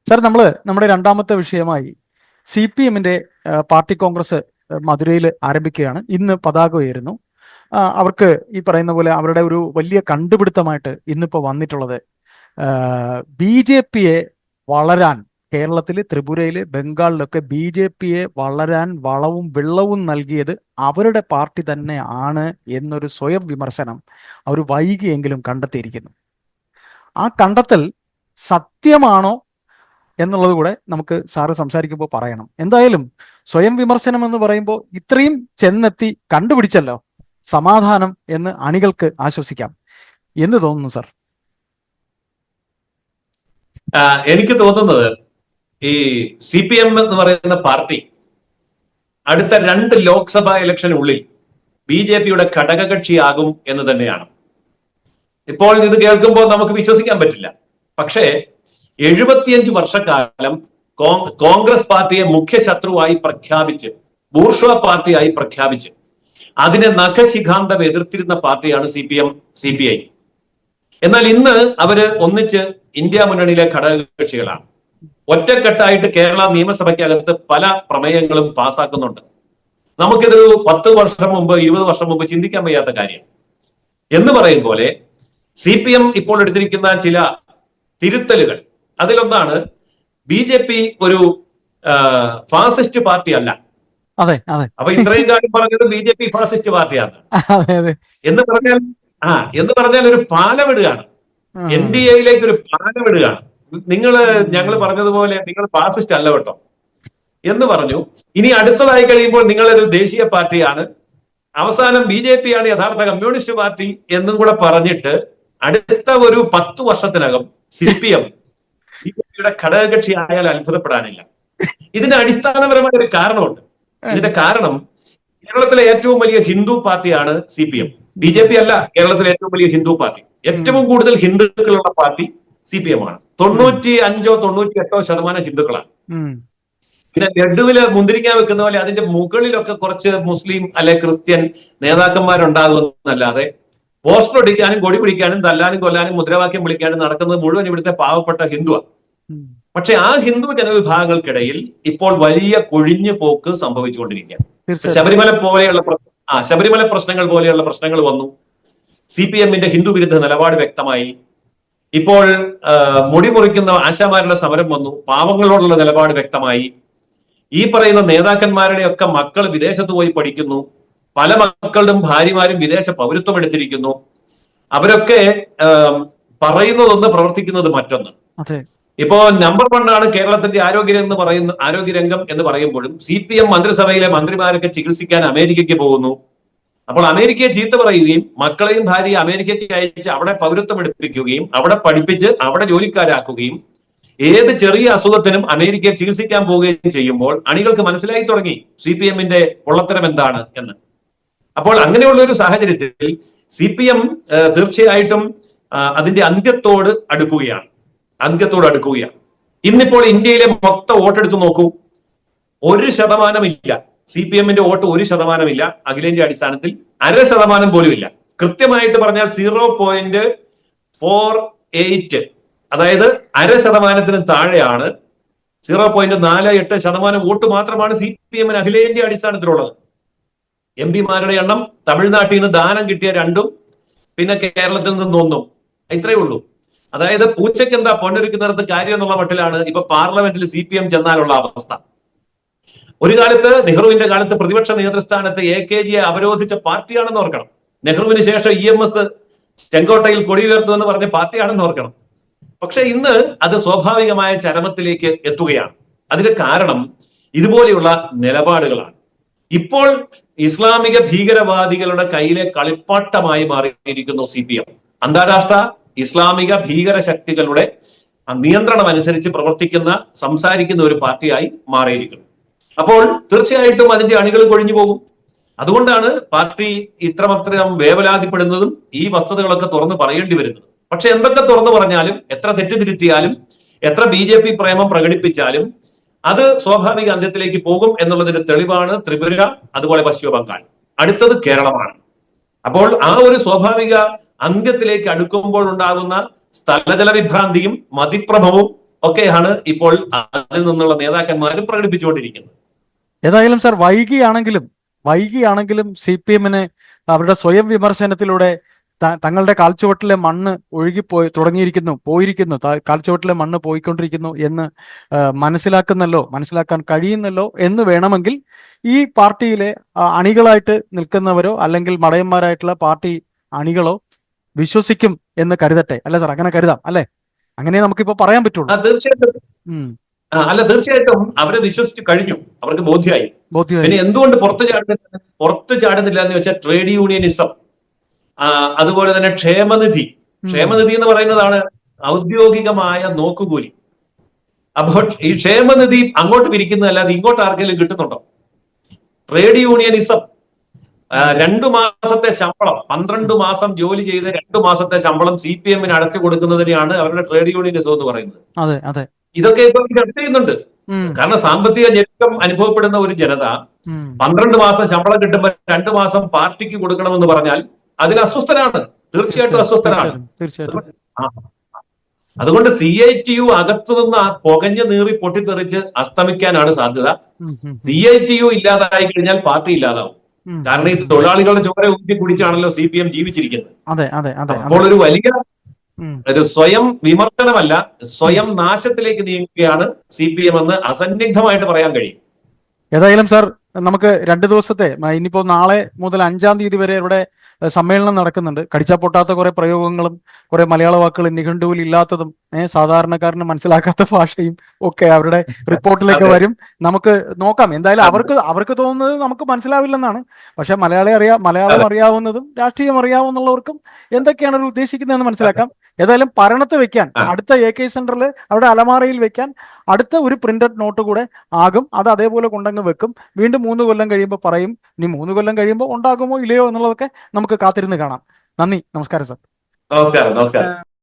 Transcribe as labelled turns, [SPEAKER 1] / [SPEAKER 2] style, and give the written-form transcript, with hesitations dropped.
[SPEAKER 1] Sir, നമ്മുടെ രണ്ടാമത്തെ വിഷയമായി CPM-ന്റെ പാർട്ടി കോൺഗ്രസ് മധുരയിൽ ആരംഭിക്കുകയാണ്. ഇന്ന് പതാക ഉയരുന്നു. അവർക്ക് ഈ പറയുന്ന പോലെ അവരുടെ ഒരു വലിയ കണ്ടുപിടുത്തമായിട്ട് ഇന്നിപ്പോൾ വന്നിട്ടുള്ളത് BJP-യെ വളരാൻ, കേരളത്തിൽ, ത്രിപുരയിൽ, ബംഗാളിലൊക്കെ BJP-യെ വളരാൻ വളവും വെള്ളവും നൽകിയത് അവരുടെ പാർട്ടി തന്നെ ആണ് എന്നൊരു സ്വയം വിമർശനം അവർ വൈകിയെങ്കിലും കണ്ടെത്തിയിരിക്കുന്നു. ആ കണ്ടെത്തൽ സത്യമാണോ എന്നുള്ളത് കൂടെ നമുക്ക് സാറ് സംസാരിക്കുമ്പോൾ പറയണം. എന്തായാലും സ്വയം വിമർശനം എന്ന് പറയുമ്പോൾ ഇത്രയും ചെന്നെത്തി കണ്ടുപിടിച്ചല്ലോ, സമാധാനം എന്ന് അണികൾക്ക് ആശ്വസിക്കാം എന്ന് തോന്നുന്നു സാർ.
[SPEAKER 2] എനിക്ക് തോന്നുന്നത് ഈ CPM എന്ന് പറയുന്ന പാർട്ടി അടുത്ത 2 ലോക്സഭാ ഇലക്ഷനുള്ളിൽ BJP-യുടെ ഘടകകക്ഷിയാകും എന്ന് തന്നെയാണ്. ഇപ്പോൾ ഇത് കേൾക്കുമ്പോൾ നമുക്ക് വിശ്വസിക്കാൻ പറ്റില്ല. പക്ഷേ 75 വർഷക്കാലം കോൺഗ്രസ് പാർട്ടിയെ മുഖ്യ ശത്രുവായി പ്രഖ്യാപിച്ച്, ബൂർഷ്വ പാർട്ടിയായി പ്രഖ്യാപിച്ച് അതിനെ നഖശിഖാന്തം എതിർത്തിരുന്ന പാർട്ടിയാണ് CPM CPI. എന്നാൽ ഇന്ന് അവര് ഒന്നിച്ച് ഇന്ത്യ മുന്നണിയിലെ ഘടകകക്ഷികളാണ്. ഒറ്റക്കെട്ടായിട്ട് കേരള നിയമസഭയ്ക്കകത്ത് പല പ്രമേയങ്ങളും പാസ്സാക്കുന്നുണ്ട്. നമുക്കിത് 10 വർഷം മുമ്പ്, 20 വർഷം മുമ്പ് ചിന്തിക്കാൻ വയ്യാത്ത കാര്യം. എന്ന് പറയും പോലെ CPM ഇപ്പോൾ എടുത്തിരിക്കുന്ന ചില തിരുത്തലുകൾ, അതിലൊന്നാണ് BJP ഒരു ഫാസിസ്റ്റ് പാർട്ടി അല്ല.
[SPEAKER 1] അതെ അതെ.
[SPEAKER 2] അപ്പൊ ഇത്രയും കാര്യം പറഞ്ഞത് BJP ഫാസിസ്റ്റ് പാർട്ടിയാണ് എന്ന് പറഞ്ഞാൽ ഒരു പാലമിടുകയാണ്, NDA-യിലേക്ക് ഒരു പാലമിടുകയാണ്. ഞങ്ങൾ പറഞ്ഞതുപോലെ നിങ്ങൾ ഫാസിസ്റ്റ് അല്ല കേട്ടോ എന്ന് പറഞ്ഞു. ഇനി അടുത്തതായി കഴിയുമ്പോൾ നിങ്ങളൊരു ദേശീയ പാർട്ടിയാണ്, അവസാനം BJP-യാണ് യഥാർത്ഥ കമ്മ്യൂണിസ്റ്റ് പാർട്ടി എന്നും കൂടെ പറഞ്ഞിട്ട് അടുത്ത ഒരു 10 വർഷത്തിനകം CPM BJP-യുടെ ഘടകകക്ഷി ആയാൽ അത്ഭുതപ്പെടാനില്ല. ഇതിന് അടിസ്ഥാനപരമായ ഒരു കാരണമുണ്ട്. ഇതിന്റെ കാരണം, കേരളത്തിലെ ഏറ്റവും വലിയ ഹിന്ദു പാർട്ടിയാണ് CPM. BJP അല്ല കേരളത്തിലെ ഏറ്റവും വലിയ ഹിന്ദു പാർട്ടി. ഏറ്റവും കൂടുതൽ ഹിന്ദുക്കളുള്ള പാർട്ടി CPM ആണ്. 95-98% ഹിന്ദുക്കളാണ്. പിന്നെ ലഡുവില് മുന്തിരിക്കാൻ വെക്കുന്ന പോലെ അതിന്റെ മുകളിലൊക്കെ കുറച്ച് മുസ്ലിം അല്ലെ ക്രിസ്ത്യൻ നേതാക്കന്മാരുണ്ടാകുമെന്നല്ലാതെ പോസ്റ്റർ ഒടിക്കാനും കൊടി പിടിക്കാനും തല്ലാനും കൊല്ലാനും മുദ്രാവാക്യം വിളിക്കാനും നടക്കുന്നത് മുഴുവൻ ഇവിടുത്തെ പാവപ്പെട്ട ഹിന്ദുവാണ്. പക്ഷെ ആ ഹിന്ദു ജനവിഭാഗങ്ങൾക്കിടയിൽ ഇപ്പോൾ വലിയ കൊഴിഞ്ഞു പോക്ക് സംഭവിച്ചുകൊണ്ടിരിക്കുകയാണ്. ശബരിമല പ്രശ്നങ്ങൾ പോലെയുള്ള പ്രശ്നങ്ങൾ വന്നു. CPM-ന്റെ ഹിന്ദു വിരുദ്ധ നിലപാട് വ്യക്തമായി. ഇപ്പോൾ മുടി മുറിക്കുന്ന ആശാമാരുടെ സമരം വന്നു. പാവങ്ങളോടുള്ള നിലപാട് വ്യക്തമായി. ഈ പറയുന്ന നേതാക്കന്മാരുടെ ഒക്കെ മക്കൾ വിദേശത്ത് പോയി പഠിക്കുന്നു. പല മക്കളുടെയും ഭാര്യമാരും വിദേശ പൗരത്വം എടുത്തിരിക്കുന്നു. അവരൊക്കെ പറയുന്നതൊന്ന്, പ്രവർത്തിക്കുന്നത് മറ്റൊന്ന്. ഇപ്പോ നമ്പർ 1 ആണ് കേരളത്തിന്റെ ആരോഗ്യരംഗം എന്ന് പറയുമ്പോഴും CPM മന്ത്രിസഭയിലെ മന്ത്രിമാരൊക്കെ ചികിത്സിക്കാൻ അമേരിക്കയ്ക്ക് പോകുന്നു. അപ്പോൾ അമേരിക്കയെ ചീത്ത പറയുകയും മക്കളെയും ഭാര്യയും അമേരിക്കയ്ക്ക് അയച്ച് അവിടെ പൗരത്വം എടുപ്പിക്കുകയും അവിടെ പഠിപ്പിച്ച് അവിടെ ജോലിക്കാരാക്കുകയും ഏത് ചെറിയ അസുഖത്തിനും അമേരിക്കയെ ചികിത്സിക്കാൻ പോവുകയും ചെയ്യുമ്പോൾ അണികൾക്ക് മനസ്സിലായി തുടങ്ങി CPM-ന്റെ പൊള്ളത്തരം എന്താണ് എന്ന്. അപ്പോൾ അങ്ങനെയുള്ള ഒരു സാഹചര്യത്തിൽ CPM തീർച്ചയായിട്ടും അതിന്റെ അന്ത്യത്തോട് അടുക്കുകയാണ്. ഇന്നിപ്പോൾ ഇന്ത്യയിലെ മൊത്തം വോട്ടെടുത്ത് നോക്കൂ, 1% ഇല്ല. CPM-ന്റെ വോട്ട് 1% ഇല്ല. അഖിലേന്ത്യാ അടിസ്ഥാനത്തിൽ 0.5% പോലും ഇല്ല. കൃത്യമായിട്ട് പറഞ്ഞാൽ 0.48, അതായത് 0.5% താഴെയാണ്. 0.48% വോട്ട് മാത്രമാണ് CPM-ന് അഖിലേന്ത്യാ അടിസ്ഥാനത്തിലുള്ളത്. MP-മാരുടെ എണ്ണം തമിഴ്നാട്ടിൽ നിന്ന് ദാനം കിട്ടിയ 2ഉം പിന്നെ കേരളത്തിൽ നിന്ന് 1ഉം, ഇത്രയേ ഉള്ളൂ. അതായത് പൂച്ചയ്ക്ക് എന്താ പൊന്നൊരുക്കുന്നിടത്ത് കാര്യം എന്നുള്ള മട്ടിലാണ് ഇപ്പൊ പാർലമെന്റിൽ CPM ചെന്നാലുള്ള അവസ്ഥ. ഒരു കാലത്ത്, നെഹ്റുവിന്റെ കാലത്ത് പ്രതിപക്ഷ നേതൃസ്ഥാനത്ത് AKG-യെ അവരോധിച്ച പാർട്ടിയാണെന്ന് ഓർക്കണം. നെഹ്റുവിന് ശേഷം EMS ചെങ്കോട്ടയിൽ കൊടി ഉയർത്തുമെന്ന് പറഞ്ഞ പാർട്ടിയാണെന്ന് ഓർക്കണം. പക്ഷെ ഇന്ന് അത് സ്വാഭാവികമായ ചരമത്തിലേക്ക് എത്തുകയാണ്. അതിന് കാരണം ഇതുപോലെയുള്ള നിലപാടുകളാണ്. ഇപ്പോൾ ഇസ്ലാമിക ഭീകരവാദികളുടെ കയ്യിലെ കളിപ്പാട്ടമായി മാറിയിരിക്കുന്നു CPM. അന്താരാഷ്ട്ര ഇസ്ലാമിക ഭീകര ശക്തികളുടെ നിയന്ത്രണം അനുസരിച്ച് പ്രവർത്തിക്കുന്ന, സംസാരിക്കുന്ന ഒരു പാർട്ടിയായി മാറിയിരിക്കുന്നു. അപ്പോൾ തീർച്ചയായിട്ടും അതിന്റെ അണികൾ കൊഴിഞ്ഞു പോകും. അതുകൊണ്ടാണ് പാർട്ടി ഇത്രമാത്രം വേവലാതിപ്പെടുന്നതും ഈ വസ്തുതകളൊക്കെ തുറന്നു പറയേണ്ടി വരുന്നത്. പക്ഷെ എന്തൊക്കെ തുറന്നു പറഞ്ഞാലും, എത്ര തെറ്റുതിരുത്തിയാലും, എത്ര BJP പ്രേമം പ്രകടിപ്പിച്ചാലും അത് സ്വാഭാവിക അന്ത്യത്തിലേക്ക് പോകും എന്നുള്ളതിന്റെ തെളിവാണ് ത്രിപുര, അതുപോലെ പശ്ചിമ ബംഗാൾ. അടുത്തത് കേരളമാണ്. അപ്പോൾ ആ ഒരു സ്വാഭാവിക അന്ത്യത്തിലേക്ക് അടുക്കുമ്പോൾ ഉണ്ടാകുന്ന സ്ഥലജല വിഭ്രാന്തിയും മതിപ്രഭവും ഒക്കെയാണ് ഇപ്പോൾ അതിൽ നിന്നുള്ള നേതാക്കന്മാരും പ്രകടിപ്പിച്ചുകൊണ്ടിരിക്കുന്നത്.
[SPEAKER 1] ഏതായാലും സാർ, വൈകിയാണെങ്കിലും CPM-ന് അവരുടെ സ്വയം വിമർശനത്തിലൂടെ തങ്ങളുടെ കാൽച്ചുവട്ടിലെ മണ്ണ് പോയിരിക്കുന്നു, കാൽച്ചുവട്ടിലെ മണ്ണ് പോയിക്കൊണ്ടിരിക്കുന്നു എന്ന് മനസ്സിലാക്കാൻ കഴിയുന്നല്ലോ എന്ന് വേണമെങ്കിൽ ഈ പാർട്ടിയിലെ അണികളായിട്ട് നിൽക്കുന്നവരോ അല്ലെങ്കിൽ മടയന്മാരായിട്ടുള്ള പാർട്ടി അണികളോ വിശ്വസിക്കും എന്ന് കരുതട്ടെ, അല്ലെ സാർ? അങ്ങനെ കരുതാം അല്ലെ? അങ്ങനെ നമുക്കിപ്പോ പറയാൻ പറ്റുള്ളൂ.
[SPEAKER 2] തീർച്ചയായിട്ടും. തീർച്ചയായിട്ടും അവരെ വിശ്വസിച്ച് കഴിഞ്ഞു, അവർക്ക് ബോധ്യമായി. പിന്നെ എന്തുകൊണ്ട് പുറത്തു ചാടുന്നില്ല എന്ന് വെച്ചാൽ ട്രേഡ് യൂണിയനിസം, അതുപോലെ തന്നെ ക്ഷേമനിധി എന്ന് പറയുന്നതാണ് ഔദ്യോഗികമായ നോക്കുകൂലി. അപ്പോൾ ഈ ക്ഷേമനിധി അങ്ങോട്ട് പിരിക്കുന്നതല്ലാതെ ഇങ്ങോട്ട് ആർക്കെങ്കിലും കിട്ടുന്നുണ്ടോ? ട്രേഡ് യൂണിയനിസം, 2 മാസത്തെ ശമ്പളം, 12 മാസം ജോലി ചെയ്ത് 2 മാസത്തെ ശമ്പളം CPM-ന് അടച്ചു കൊടുക്കുന്നതിനെയാണ് അവരുടെ ട്രേഡ് യൂണിയനിസം എന്ന് പറയുന്നത്. ഇതൊക്കെ ഇപ്പൊ ചർച്ച ചെയ്യുന്നുണ്ട്. കാരണം സാമ്പത്തിക ഞെരുക്കം അനുഭവപ്പെടുന്ന ഒരു ജനത 12 മാസം ശമ്പളം കിട്ടുമ്പോൾ 2 മാസം പാർട്ടിക്ക് കൊടുക്കണമെന്ന് പറഞ്ഞാൽ അതിൽ അസ്വസ്ഥരാണ്, തീർച്ചയായിട്ടും അസ്വസ്ഥരാണ്. അതുകൊണ്ട് CITU അകത്തു നിന്ന് പുകഞ്ഞു നീറി പൊട്ടിത്തെറിച്ച് അസ്തമിക്കാനാണ് സാധ്യത. CITU ഇല്ലാതായി കഴിഞ്ഞാൽ പാർട്ടി ഇല്ലാതാവും. കാരണം ഈ തൊഴിലാളികളുടെ ചോര ഊറ്റി കുടിച്ചാണല്ലോ CPM ജീവിച്ചിരിക്കുന്നത്. അപ്പോൾ ഒരു വലിയ സ്വയം വിമർശനമല്ല, സ്വയം നാശത്തിലേക്ക് നീങ്ങുകയാണ് CPM എന്ന് അസന്നിഗ്ധമായിട്ട് പറയാൻ കഴിയും.
[SPEAKER 1] ഏതായാലും സാർ, നമുക്ക് 2 ദിവസത്തെ, ഇനിയിപ്പോ നാളെ മുതൽ 5-ാം തീയതി വരെ ഇവിടെ സമ്മേളനം നടക്കുന്നുണ്ട്. കടിച്ചാ പൊട്ടാത്ത കുറെ പ്രയോഗങ്ങളും കുറെ മലയാള വാക്കുകൾ നിഘണ്ടുവിൽ ഇല്ലാത്തതും സാധാരണക്കാരന് മനസ്സിലാക്കാത്ത ഭാഷയും ഒക്കെ അവരുടെ റിപ്പോർട്ടിലേക്ക് വരും. നമുക്ക് നോക്കാം. എന്തായാലും അവർക്ക് തോന്നുന്നത് നമുക്ക് മനസ്സിലാവില്ലെന്നാണ്. പക്ഷെ മലയാളം അറിയാവുന്നതും രാഷ്ട്രീയം അറിയാവുന്നവർക്കും എന്തൊക്കെയാണ് അവർ ഉദ്ദേശിക്കുന്നതെന്ന് മനസ്സിലാക്കാം. ഏതായാലും പരണത്ത് വെക്കാൻ, അടുത്ത AK സെന്ററിൽ അവിടെ അലമാറയിൽ വെക്കാൻ അടുത്ത ഒരു പ്രിന്റഡ് നോട്ട് കൂടെ ആകും. അത് അതേപോലെ കൊണ്ടങ്ങ് വെക്കും. വീണ്ടും 3 കൊല്ലം കഴിയുമ്പോൾ പറയും. ഇനി 3 കൊല്ലം കഴിയുമ്പോൾ ഉണ്ടാകുമോ ഇല്ലയോ എന്നുള്ളതൊക്കെ നമുക്ക് കാത്തിരുന്ന് കാണാം. നന്ദി, നമസ്കാരം സാർ.
[SPEAKER 2] നമസ്കാരം.